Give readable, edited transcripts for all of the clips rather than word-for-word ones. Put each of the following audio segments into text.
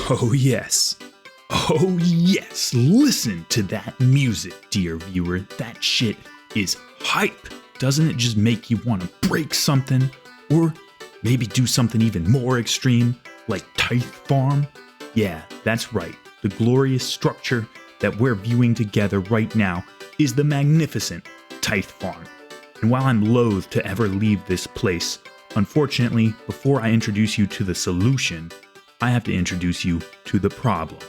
Oh yes. Oh yes. Listen to that music, dear viewer. That shit is hype. Doesn't it just make you want to break something? Or maybe do something even more extreme, like Tithe Farm? Yeah, that's right. The glorious structure that we're viewing together right now is the magnificent Tithe Farm. And while I'm loath to ever leave this place, unfortunately, before I introduce you to the solution, I have to introduce you to the problem.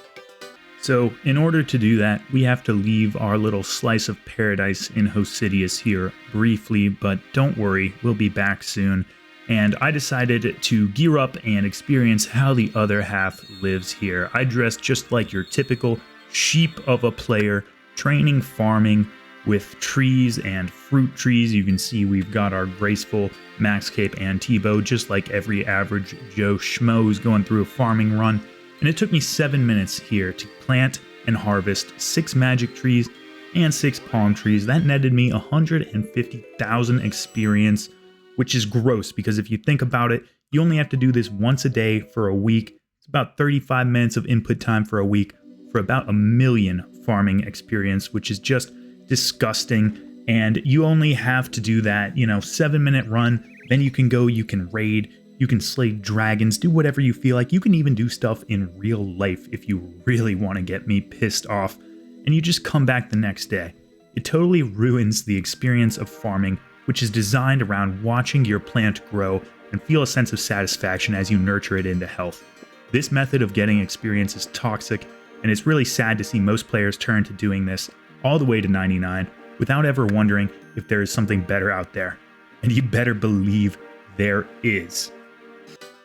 So, in order to do that, we have to leave our little slice of paradise in Hosidius here briefly, but don't worry, we'll be back soon. And I decided to gear up and experience how the other half lives here. I dressed just like your typical sheep of a player, training farming with trees and fruit trees. You can see we've got our graceful Max Cape and Tebow, just like every average Joe Schmo who's going through a farming run. And it took me 7 minutes here to plant and harvest 6 magic trees and 6 palm trees. That netted me 150,000 experience, which is gross because if you think about it, you only have to do this once a day for a week. It's about 35 minutes of input time for a week for about 1 million farming experience, which is just disgusting. And you only have to do that, 7-minute run. Then you can go, you can raid, you can slay dragons, do whatever you feel like. You can even do stuff in real life if you really want to get me pissed off. And you just come back the next day. It totally ruins the experience of farming, which is designed around watching your plant grow and feel a sense of satisfaction as you nurture it into health. This method of getting experience is toxic, and it's really sad to see most players turn to doing this all the way to 99 without ever wondering if there is something better out there. And you better believe there is.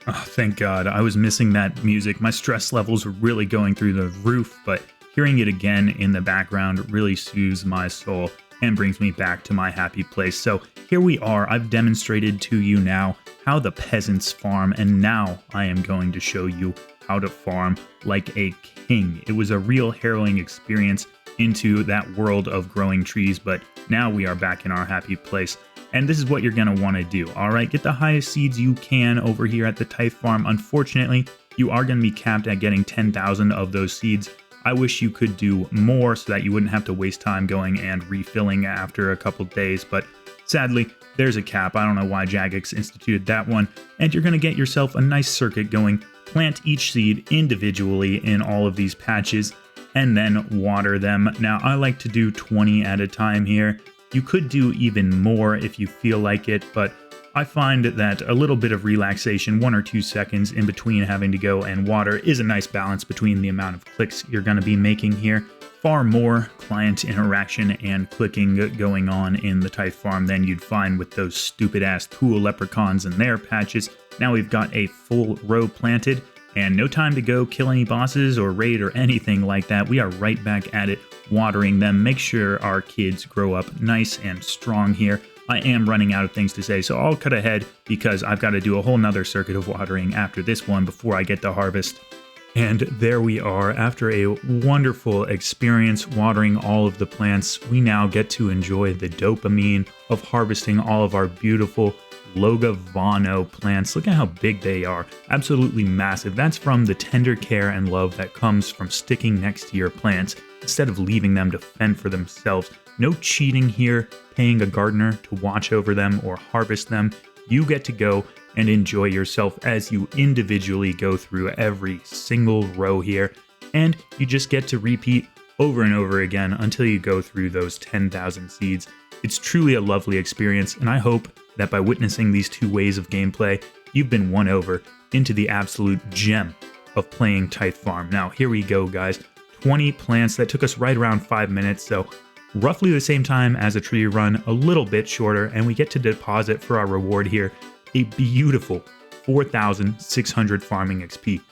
Oh, thank God, I was missing that music. My stress levels were really going through the roof, but hearing it again in the background really soothes my soul and brings me back to my happy place. So here we are. I've demonstrated to you now how the peasants farm, and now I am going to show you how to farm like a king. It was a real harrowing experience into that world of growing trees, but now we are back in our happy place. And this is what you're going to want to do, all right? Get the highest seeds you can over here at the Tithe Farm. Unfortunately, you are going to be capped at getting 10,000 of those seeds. I wish you could do more so that you wouldn't have to waste time going and refilling after a couple days, but sadly, there's a cap. I don't know why Jagex instituted that one. And you're going to get yourself a nice circuit going. Plant each seed individually in all of these patches, and then water them. Now, I like to do 20 at a time here. You could do even more if you feel like it, but I find that a little bit of relaxation, 1 or 2 seconds in between having to go and water, is a nice balance between the amount of clicks you're going to be making here. Far more client interaction and clicking going on in the Tithe Farm than you'd find with those stupid-ass pool leprechauns and their patches. Now we've got a full row planted, and no time to go kill any bosses or raid or anything like that. We are right back at it, watering them. Make sure our kids grow up nice and strong here. I am running out of things to say, so I'll cut ahead because I've got to do a whole nother circuit of watering after this one before I get to harvest. And there we are. After a wonderful experience watering all of the plants, we now get to enjoy the dopamine of harvesting all of our beautiful Logavano plants. Look at how big they are. Absolutely massive. That's from the tender care and love that comes from sticking next to your plants instead of leaving them to fend for themselves. No cheating here, paying a gardener to watch over them or harvest them. You get to go and enjoy yourself as you individually go through every single row here, and you just get to repeat over and over again until you go through those 10,000 seeds. It's truly a lovely experience, and I hope that by witnessing these 2 ways of gameplay, you've been won over into the absolute gem of playing Tithe Farm. Now, here we go, guys. 20 plants. That took us right around 5 minutes, so roughly the same time as a tree run, a little bit shorter, and we get to deposit for our reward here a beautiful 4,600 farming XP.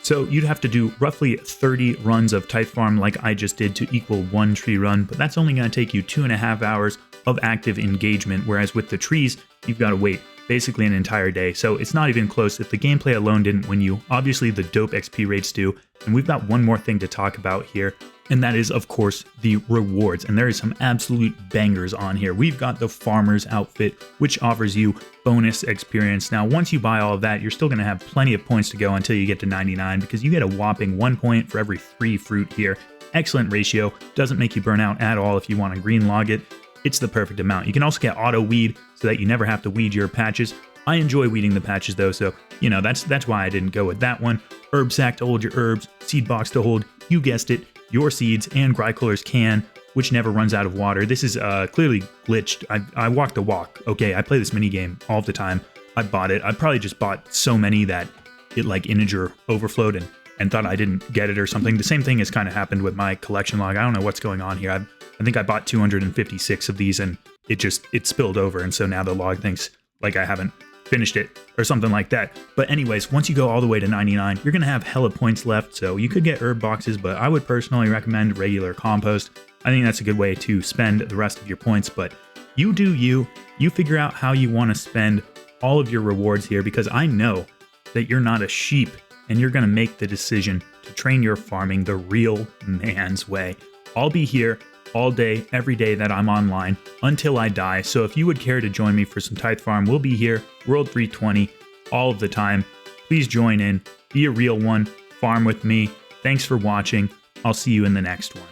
So you'd have to do roughly 30 runs of Tithe Farm like I just did to equal 1 tree run, but that's only going to take you 2.5 hours of active engagement, whereas with the trees, you've got to wait basically an entire day. So it's not even close. If the gameplay alone didn't win you, obviously the dope XP rates do. And we've got one more thing to talk about here, and that is, of course, the rewards. And there is some absolute bangers on here. We've got the Farmer's Outfit, which offers you bonus experience. Now, once you buy all of that, you're still going to have plenty of points to go until you get to 99, because you get a whopping 1 point for every 3 fruit here. Excellent ratio, doesn't make you burn out at all if you want to green log it. It's the perfect amount. You can also get auto weed so that you never have to weed your patches. I enjoy weeding the patches though, so you know that's why I didn't go with that one. Herb sack to hold your herbs, seed box to hold, you guessed it, your seeds, and Grycolor's can, which never runs out of water. This is clearly glitched. I walk the walk. Okay, I play this minigame all the time. I bought it. I probably just bought so many that it like integer overflowed and thought I didn't get it or something. The same thing has kind of happened with my collection log. I don't know what's going on here. I think I bought 256 of these and it spilled over, and so now the log thinks like I haven't finished it or something like that. But anyways, once you go all the way to 99, you're gonna have hella points left, so you could get herb boxes, but I would personally recommend regular compost. I think that's a good way to spend the rest of your points, but you do you figure out how you want to spend all of your rewards here, because I know that you're not a sheep and you're gonna make the decision to train your farming the real man's way. I'll be here all day, every day that I'm online until I die. So if you would care to join me for some Tithe Farm, we'll be here, World 320, all of the time. Please join in, be a real one, farm with me. Thanks for watching. I'll see you in the next one.